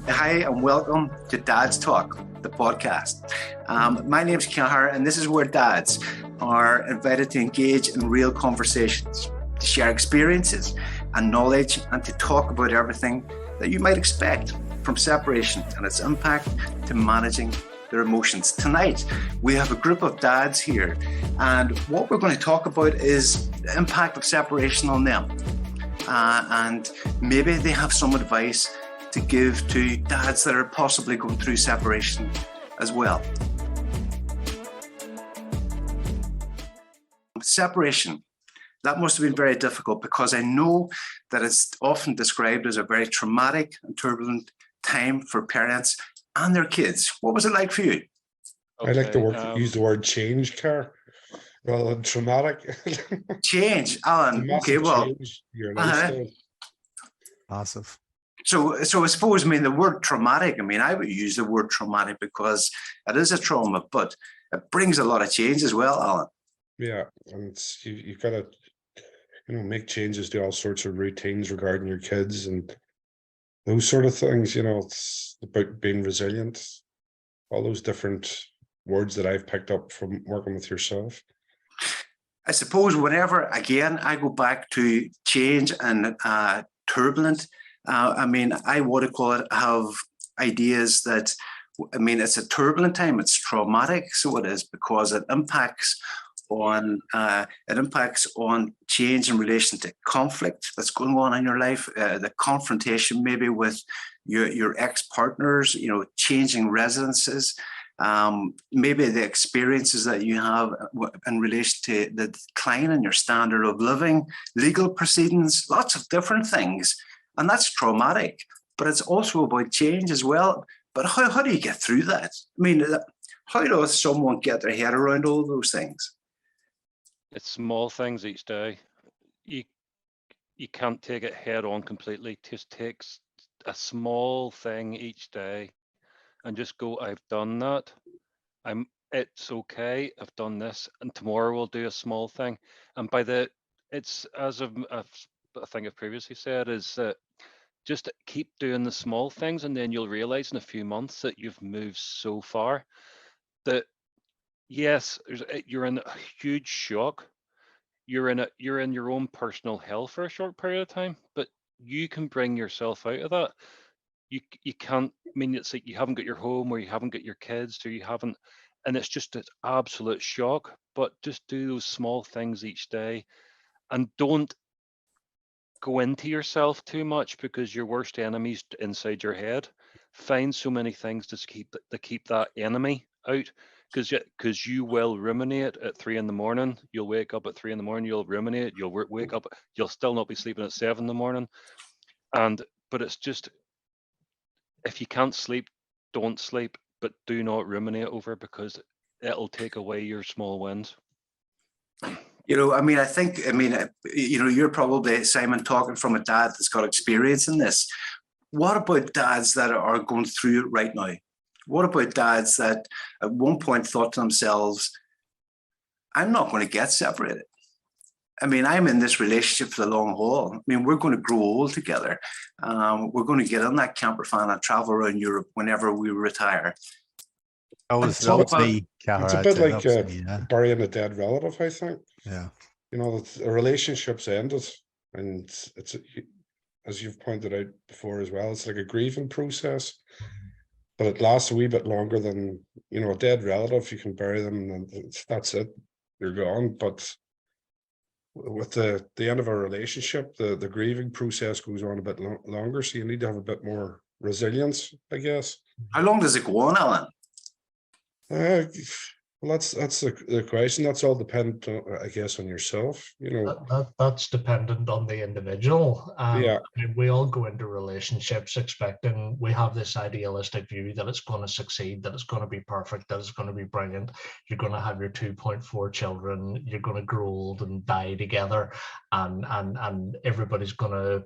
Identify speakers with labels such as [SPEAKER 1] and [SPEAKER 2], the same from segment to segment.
[SPEAKER 1] Hi, and welcome to Dad's Talk, the podcast. My name's Cahar, and this is where dads are invited to engage in real conversations, to share experiences and knowledge, and to talk about everything that you might expect, from separation and its impact to managing their emotions. Tonight, we have a group of dads here, and what we're going to talk about is the impact of separation on them. And maybe they have some advice to give to dads that are possibly going through separation as well. Separation, that must have been very difficult, because I know that it's often described as a very traumatic and turbulent time for parents and their kids. What was it like for you?
[SPEAKER 2] Okay, I like to use the word change, Car, rather than traumatic.
[SPEAKER 1] Change, Alan. Okay, well,
[SPEAKER 2] change your lifestyle.
[SPEAKER 3] Massive.
[SPEAKER 1] So I suppose, the word traumatic, I would use the word traumatic because it is a trauma, but it brings a lot of change as well, Alan.
[SPEAKER 2] Yeah, and you've got to, make changes to all sorts of routines regarding your kids and those sort of things. It's about being resilient. All those different words that I've picked up from working with yourself.
[SPEAKER 1] I suppose whenever, again, I go back to change and turbulent, I would call it, have ideas that, it's a turbulent time, it's traumatic, so it is, because it impacts on change in relation to conflict that's going on in your life, the confrontation maybe with your ex-partners, changing residences, maybe the experiences that you have in relation to the decline in your standard of living, legal proceedings, lots of different things. And that's traumatic, but it's also about change as well. But how do you get through that? How does someone get their head around all those things?
[SPEAKER 4] It's small things each day. You can't take it head on completely. Just takes a small thing each day and just go, I've done that. It's okay, I've done this, and tomorrow we'll do a small thing. And it's as I think I've previously said, is that just keep doing the small things, and then you'll realize in a few months that you've moved so far that yes, you're in a huge shock. You're in your own personal hell for a short period of time, but you can bring yourself out of that. You can't. It's like you haven't got your home, or you haven't got your kids, or you haven't, and it's just an absolute shock. But just do those small things each day, and don't go into yourself too much, because your worst enemy's inside your head. Find so many things to keep that enemy out, because you will ruminate at 3 a.m. You'll wake up at 3 a.m. You'll ruminate. You'll wake up. You'll still not be sleeping at 7 a.m. But it's just, if you can't sleep, don't sleep, but do not ruminate over, because it'll take away your small wins.
[SPEAKER 1] I think, you're probably, Simon, talking from a dad that's got experience in this. What about dads that are going through it right now? What about dads that at one point thought to themselves, I'm not going to get separated. I'm in this relationship for the long haul. We're going to grow old together. We're going to get in that camper van and travel around Europe whenever we retire.
[SPEAKER 2] It's a bit like burying a dead relative, I think.
[SPEAKER 3] Yeah.
[SPEAKER 2] The relationship's ended, and it's, as you've pointed out before as well, it's like a grieving process, but it lasts a wee bit longer than, a dead relative. You can bury them and that's it, you're gone. But with the end of a relationship, the grieving process goes on a bit longer, so you need to have a bit more resilience, I guess.
[SPEAKER 1] How long does it go on, Alan?
[SPEAKER 2] Well, that's the question. That's all dependent, I guess, on yourself.
[SPEAKER 5] That's dependent on the individual.
[SPEAKER 2] Yeah.
[SPEAKER 5] We all go into relationships expecting, we have this idealistic view that it's going to succeed, that it's going to be perfect, that it's going to be brilliant. You're going to have your 2.4 children. You're going to grow old and die together, and everybody's going to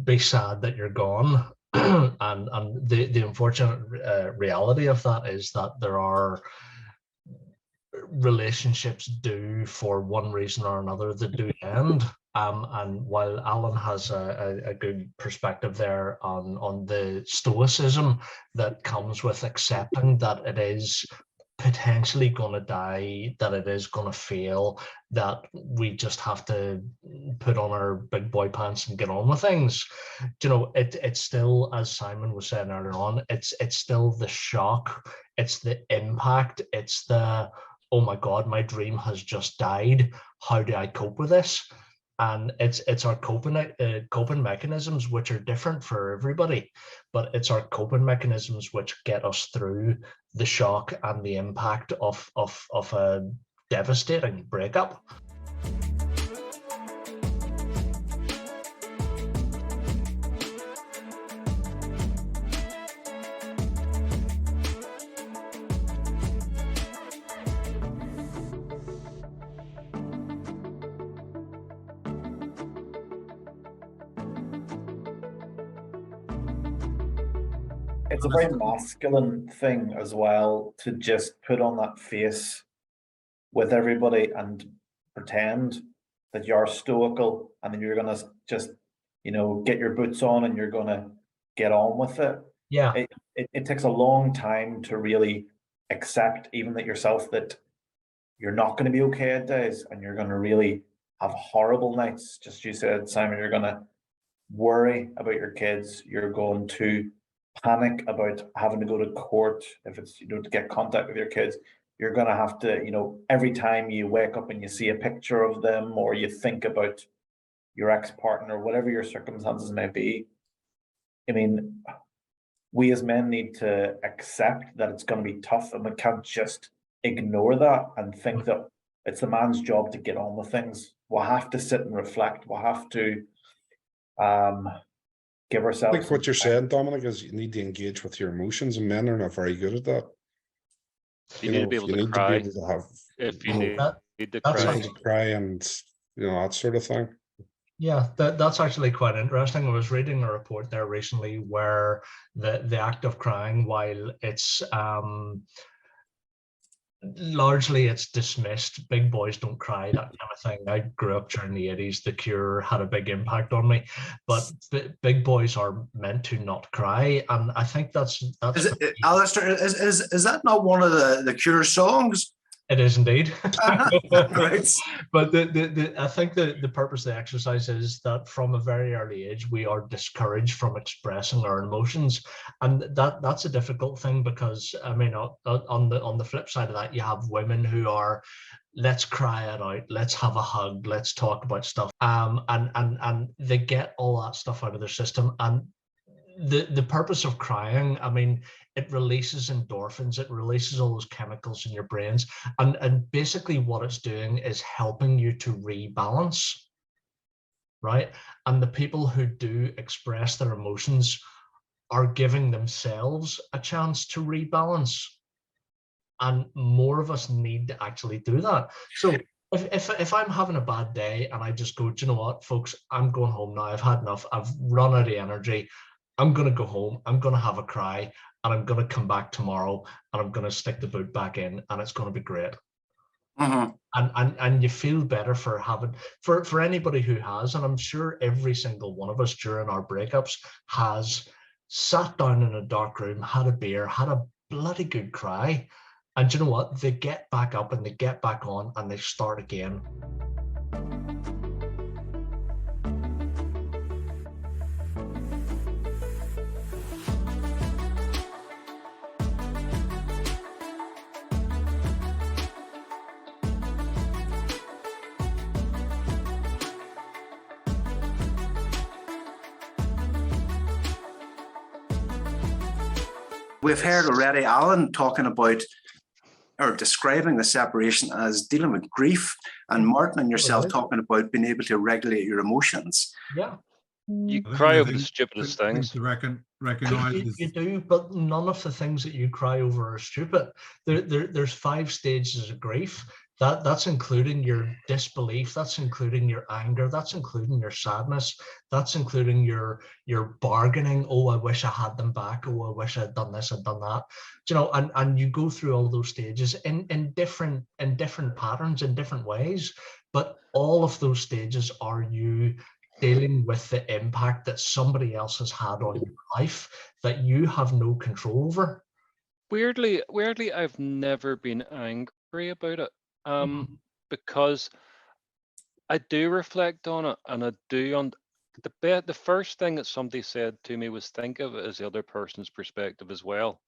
[SPEAKER 5] be sad that you're gone. and the unfortunate reality of that is that there are relationships do, for one reason or another, that do end. And while Alan has a good perspective there on the stoicism that comes with accepting that it is potentially going to die, that it is going to fail, that we just have to put on our big boy pants and get on with things. It's still, as Simon was saying earlier on, it's still the shock, it's the impact, it's the, oh my God, my dream has just died. How do I cope with this? And it's our coping mechanisms, which are different for everybody, but it's our coping mechanisms which get us through the shock and the impact of a devastating breakup.
[SPEAKER 6] It's a very masculine thing as well to just put on that face with everybody and pretend that you're stoical and then you're gonna just, get your boots on and you're gonna get on with it.
[SPEAKER 5] Yeah.
[SPEAKER 6] It takes a long time to really accept even that yourself that you're not going to be okay at days and you're going to really have horrible nights. Just you said, Simon, you're going to worry about your kids. You're going to panic about having to go to court if it's, to get contact with your kids. You're going to have to, every time you wake up and you see a picture of them or you think about your ex-partner, whatever your circumstances may be. I mean, we as men need to accept that it's going to be tough and we can't just ignore that and think that it's the man's job to get on with things. We'll have to sit and reflect. We'll have to give
[SPEAKER 2] I
[SPEAKER 6] ourselves.
[SPEAKER 2] think what you're saying, Dominic, is you need to engage with your emotions, and men are not very good at that.
[SPEAKER 4] You need to be able to cry if you need to
[SPEAKER 2] cry and that sort of thing.
[SPEAKER 5] Yeah, that's actually quite interesting. I was reading a report there recently where the act of crying, while it's largely it's dismissed, big boys don't cry, that kind of thing. I grew up during the 80s. The Cure had a big impact on me, but big boys are meant to not cry, and I think that's
[SPEAKER 1] Alistair, is that not one of the Cure songs?
[SPEAKER 5] It is indeed.
[SPEAKER 1] Right.
[SPEAKER 5] But I think the purpose of the exercise is that from a very early age, we are discouraged from expressing our emotions. And that's a difficult thing because, I mean, on the flip side of that, you have women who are, let's cry it out, let's have a hug, let's talk about stuff. And they get all that stuff out of their system. And the purpose of crying, I mean, it releases endorphins, it releases all those chemicals in your brains, and basically what it's doing is helping you to rebalance, right? And the people who do express their emotions are giving themselves a chance to rebalance, and more of us need to actually do that. So if I'm having a bad day and I just go, do you know what, folks, I'm going home now, I've had enough, I've run out of energy, I'm going to go home, I'm going to have a cry, and I'm going to come back tomorrow and I'm going to stick the boot back in and it's going to be great.
[SPEAKER 1] Mm-hmm.
[SPEAKER 5] And you feel better for having, for anybody who has, and I'm sure every single one of us during our breakups has sat down in a dark room, had a beer, had a bloody good cry. And you know what? They get back up and they get back on and they start again.
[SPEAKER 1] We've heard already Alan talking about or describing the separation as dealing with grief, and Martin and yourself talking about being able to regulate your emotions.
[SPEAKER 5] Yeah.
[SPEAKER 4] You cry over the stupidest things.
[SPEAKER 7] To recognize
[SPEAKER 5] you do, but none of the things that you cry over are stupid. There's 5 stages of grief. That's including your disbelief, that's including your anger, that's including your sadness, that's including your bargaining. Oh, I wish I had them back. Oh, I wish I'd done this, I'd done that. And you go through all those stages in different patterns, in different ways. But all of those stages are you dealing with the impact that somebody else has had on your life that you have no control over.
[SPEAKER 4] Weirdly, I've never been angry about it, because I do reflect on it, and I do. On the first thing that somebody said to me was, think of it as the other person's perspective as well.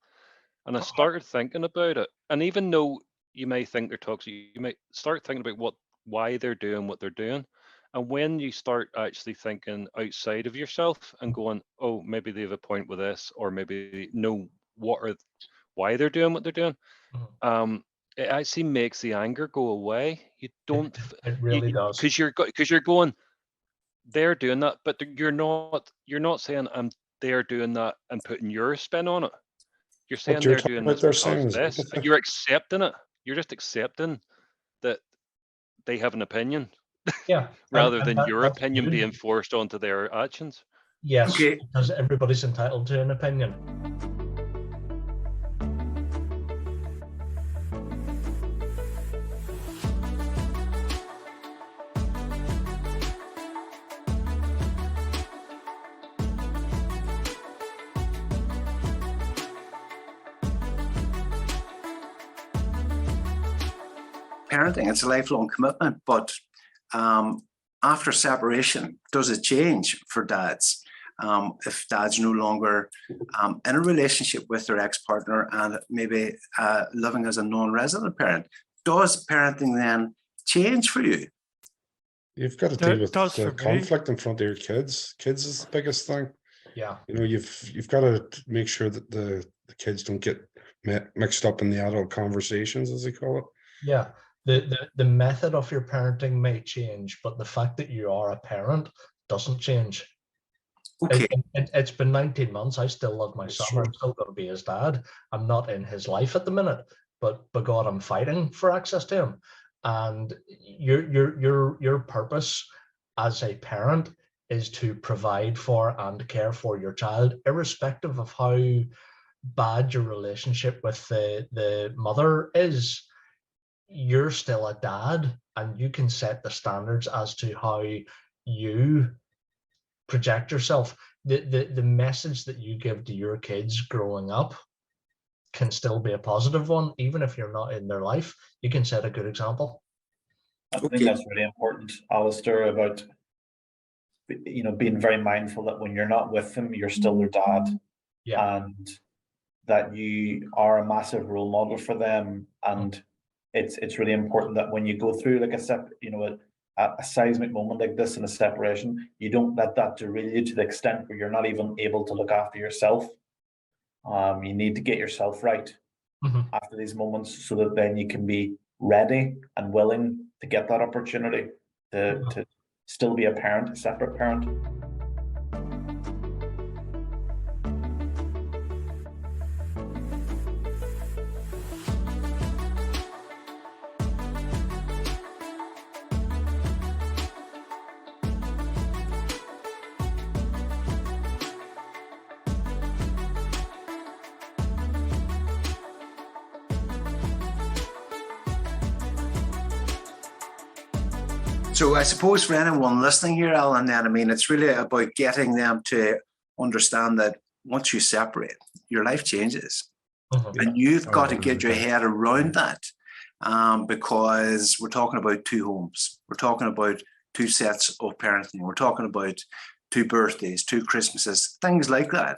[SPEAKER 4] And I started thinking about it, and even though you may think they're toxic, you might start thinking about why they're doing what they're doing. And when you start actually thinking outside of yourself and going, oh, maybe they have a point with this, or maybe no, why they're doing what they're doing, it actually makes the anger go away. You don't,
[SPEAKER 5] It really does.
[SPEAKER 4] because you're going, they're doing that, but you're not saying they're doing that and putting your spin on it. You're saying
[SPEAKER 2] What you're
[SPEAKER 4] they're
[SPEAKER 2] talking
[SPEAKER 4] doing
[SPEAKER 2] about
[SPEAKER 4] this
[SPEAKER 2] there,
[SPEAKER 4] because
[SPEAKER 2] Simon,
[SPEAKER 4] of
[SPEAKER 2] is
[SPEAKER 4] this,
[SPEAKER 2] empathy.
[SPEAKER 4] and you're accepting it. You're just accepting that they have an opinion,
[SPEAKER 5] Yeah.
[SPEAKER 4] rather than your
[SPEAKER 5] that's
[SPEAKER 4] opinion
[SPEAKER 5] good.
[SPEAKER 4] being forced onto their actions.
[SPEAKER 5] Yes,
[SPEAKER 1] Okay.
[SPEAKER 5] because everybody's entitled to an opinion.
[SPEAKER 1] Parenting, it's a lifelong commitment, but after separation, does it change for dads? If dad's no longer in a relationship with their ex-partner and maybe living as a non-resident parent, does parenting then change for you?
[SPEAKER 2] You've got to deal with
[SPEAKER 3] does
[SPEAKER 2] the
[SPEAKER 3] for me.
[SPEAKER 2] conflict in front of your kids. Kids is the biggest thing.
[SPEAKER 5] Yeah.
[SPEAKER 2] You know, you've got to make sure that the kids don't get mixed up in the adult conversations, as they call it.
[SPEAKER 5] Yeah. The method of your parenting may change, but the fact that you are a parent doesn't change.
[SPEAKER 1] Okay.
[SPEAKER 5] It's been 19 months. I still love my son.
[SPEAKER 2] Sure.
[SPEAKER 5] I'm still going to be his dad. I'm not in his life at the minute, but by God, I'm fighting for access to him. And your purpose as a parent is to provide for and care for your child, irrespective of how bad your relationship with the mother is. You're still a dad, and you can set the standards as to how you project yourself. The message that you give to your kids growing up can still be a positive one, even if you're not in their life. You can set a good example.
[SPEAKER 6] I think that's really important, Alistair, about being very mindful that when you're not with them, you're still their dad.
[SPEAKER 5] Yeah.
[SPEAKER 6] And that you are a massive role model for them. And it's really important that when you go through like a seismic moment like this in a separation, you don't let that derail you to the extent where you're not even able to look after yourself. You need to get yourself right after these moments, so that then you can be ready and willing to get that opportunity to still be a parent, a separate parent.
[SPEAKER 1] So I suppose for anyone listening here, Alan, then, I mean, it's really about getting them to understand that once you separate, your life changes. And you've got to get your head around that, because we're talking about two homes. We're talking about two sets of parenting. We're talking about two birthdays, two Christmases, things like that.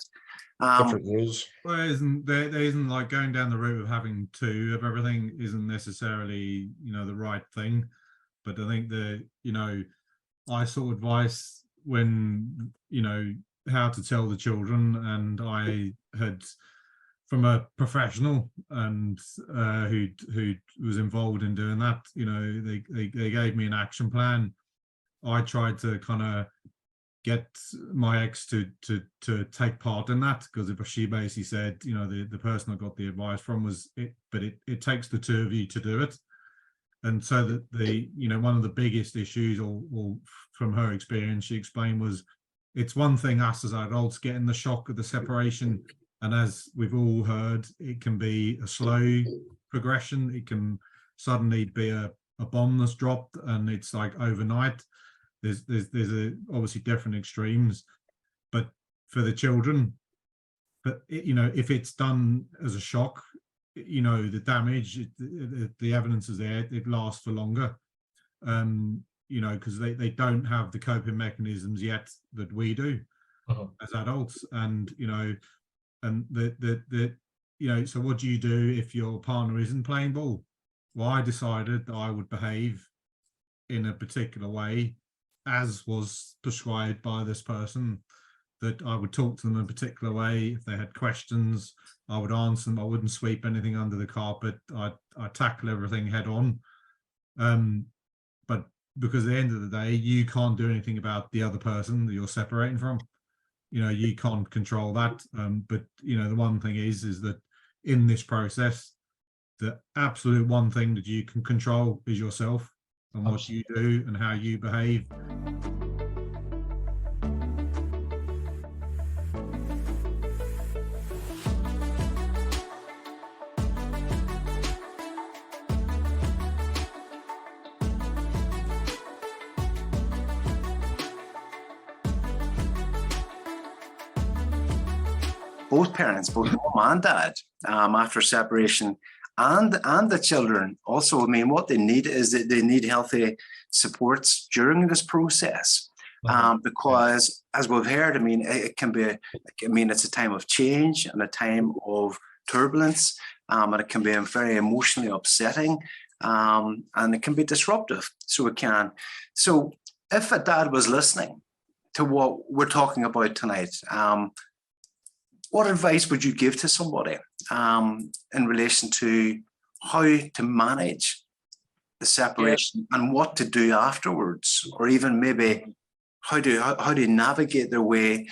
[SPEAKER 2] Different rules.
[SPEAKER 7] Well, there isn't like going down the route of having two of everything isn't necessarily, the right thing. But I think I sought advice when, how to tell the children, and I had from a professional and who was involved in doing that. They gave me an action plan. I tried to kind of get my ex to take part in that, because she basically said, the person I got the advice from was it takes the two of you to do it. And so that one of the biggest issues, or from her experience, she explained, was it's one thing us as adults getting the shock of the separation. And as we've all heard, it can be a slow progression. It can suddenly be a a bomb that's dropped and it's like overnight. There's obviously different extremes, but for the children, but if it's done as a shock, the damage, the evidence is there, it lasts for longer. Because they don't have the coping mechanisms yet that we do as adults, and so what do you do if your partner isn't playing ball? Well, I decided that I would behave in a particular way as was prescribed by this person, that I would talk to them in a particular way. If they had questions, I would answer them. I wouldn't sweep anything under the carpet. I'd tackle everything head on. But because at the end of the day, you can't do anything about the other person that you're separating from. You can't control that. But the one thing is that in this process, the absolute one thing that you can control is yourself and what you do and how you behave.
[SPEAKER 1] Both parents, both mom and dad, after separation, and the children also, what they need is that they need healthy supports during this process, because as we've heard, it can be, it's a time of change and a time of turbulence, and it can be very emotionally upsetting, and it can be disruptive. So if a dad was listening to what we're talking about tonight, what advice would you give to somebody in relation to how to manage the separation and what to do afterwards, or even maybe how to navigate their way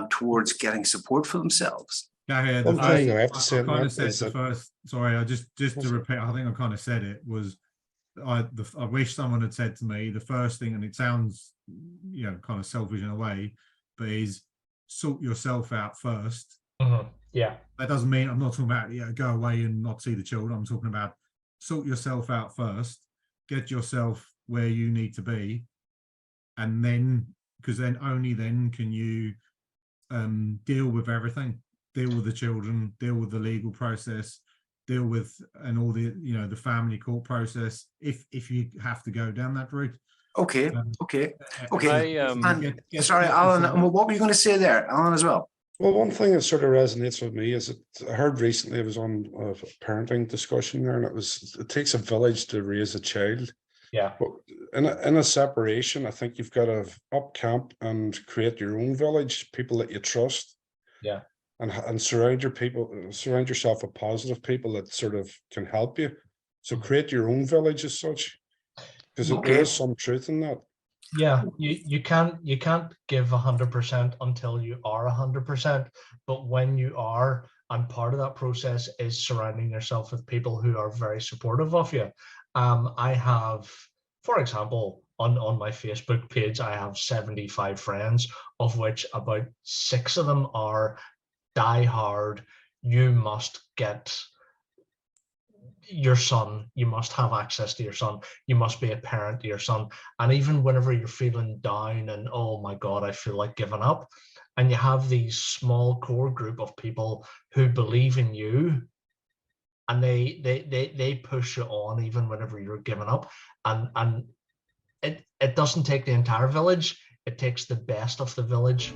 [SPEAKER 1] towards getting support for themselves?
[SPEAKER 7] Yeah,
[SPEAKER 2] One thing I have to say,
[SPEAKER 7] I kind of
[SPEAKER 2] Matt,
[SPEAKER 7] said
[SPEAKER 2] is
[SPEAKER 7] the
[SPEAKER 2] that
[SPEAKER 7] first. Sorry, I just to repeat. I think I kind of said it was. I wish someone had said to me the first thing, and it sounds kind of selfish in a way, but is sort yourself out first.
[SPEAKER 5] Yeah,
[SPEAKER 7] that doesn't mean I'm not talking about go away and not see the children. I'm talking about sort yourself out first, get yourself where you need to be, and then, because then only then can you deal with everything, deal with the children, deal with the legal process, deal with all the the family court process if you have to go down that route.
[SPEAKER 1] Okay. Sorry,
[SPEAKER 7] get
[SPEAKER 1] Alan,
[SPEAKER 7] yourself-
[SPEAKER 1] what were you going to say there, Alan, as well?
[SPEAKER 2] Well, one thing that sort of resonates with me is that I heard recently, it was on a parenting discussion there, and it takes a village to raise a child.
[SPEAKER 5] Yeah.
[SPEAKER 2] But in a separation, I think you've got to up camp and create your own village, people that you trust.
[SPEAKER 5] Yeah.
[SPEAKER 2] And surround yourself with positive people that sort of can help you. So create your own village as such, because there is some truth in that.
[SPEAKER 5] Yeah, you can't give 100% until you are 100%, but when you are, and part of that process is surrounding yourself with people who are very supportive of you. I have, for example, on my Facebook page, I have 75 friends, of which about 6 of them are die hard. You must get your son, you must have access to your son, you must be a parent to your son. And even whenever you're feeling down and oh my god, I feel like giving up, and you have these small core group of people who believe in you, and they push you on even whenever you're giving up. And it doesn't take the entire village, it takes the best of the village.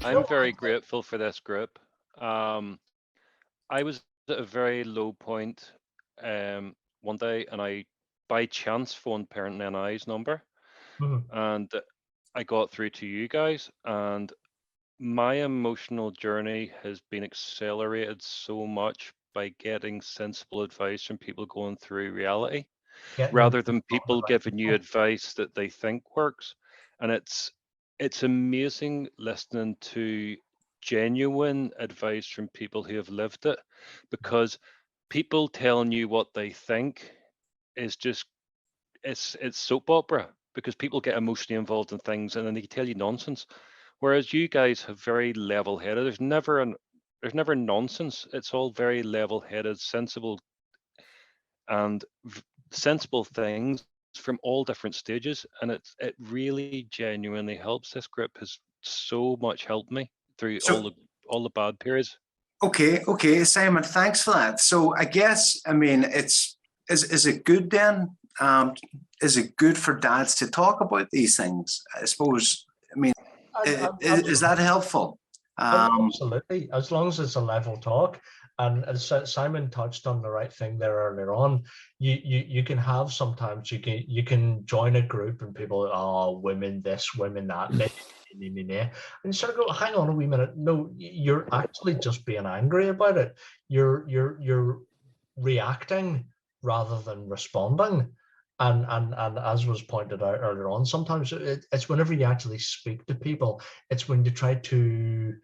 [SPEAKER 4] I'm very grateful for this group. I was at a very low point one day, and I by chance phoned Parent NI's number, and I got through to you guys, and my emotional journey has been accelerated so much by getting sensible advice from people going through reality, rather than people giving you advice that they think works. And it's it's amazing listening to genuine advice from people who have lived it, because people telling you what they think is just it's soap opera, because people get emotionally involved in things and then they tell you nonsense, whereas you guys have very level-headed. There's never nonsense. It's all very level-headed, sensible sensible things from all different stages, and it really genuinely helps. This group has so much helped me through all the bad periods.
[SPEAKER 1] Okay, Simon, thanks for that. So I guess, I mean, is it good then? Is it good for dads to talk about these things? I suppose. I mean, is that helpful?
[SPEAKER 5] Absolutely, as long as it's a level talk. And as Simon touched on the right thing there earlier on, you can have sometimes you can join a group and people, oh, women this, women that, and you sort of go, hang on a wee minute. No, you're actually just being angry about it. You're reacting rather than responding. And as was pointed out earlier on, sometimes it's whenever you actually speak to people, it's when you try to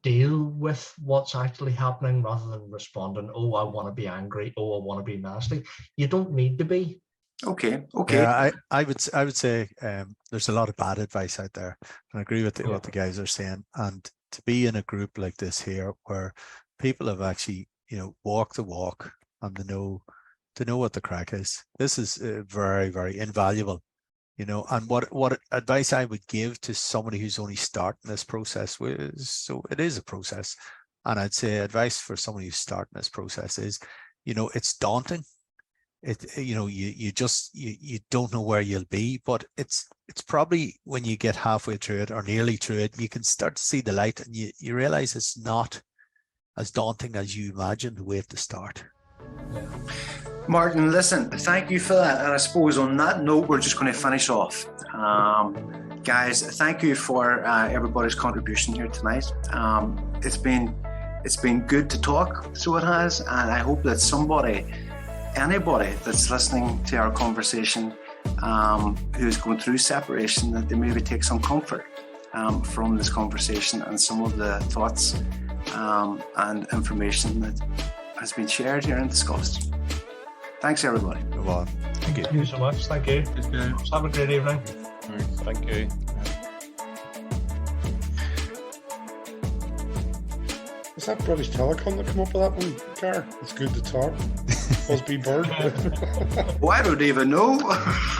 [SPEAKER 5] deal with what's actually happening rather than responding, oh, I want to be angry, oh, I want to be nasty. You don't need to be.
[SPEAKER 1] Okay.
[SPEAKER 3] Yeah, I would say there's a lot of bad advice out there, and I agree with what the guys are saying. And to be in a group like this here, where people have actually, walked the walk and they know what the crack is, this is very, very invaluable. And what advice I would give to somebody who's only starting this process so it is a process, and I'd say advice for somebody who's starting this process is, it's daunting. You don't know where you'll be, but it's probably when you get halfway through it or nearly through it, you can start to see the light, and you realize it's not as daunting as you imagined way at the start.
[SPEAKER 1] Martin, listen, thank you for that. And I suppose on that note, we're just going to finish off. Guys, thank you for everybody's contribution here tonight. It's been good to talk, so it has, and I hope that anybody that's listening to our conversation who's going through separation, that they maybe take some comfort from this conversation and some of the thoughts and information that has been shared here and discussed. Thanks, everybody.
[SPEAKER 3] Well, thank you.
[SPEAKER 5] Thank you so much. Thank you. Have a great evening.
[SPEAKER 4] Thank you.
[SPEAKER 2] Was that British Telecom that come up with that one, Car? It's good to talk. Busby Bird.
[SPEAKER 1] Oh, I don't even know.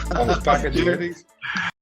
[SPEAKER 2] That was back in the 80s.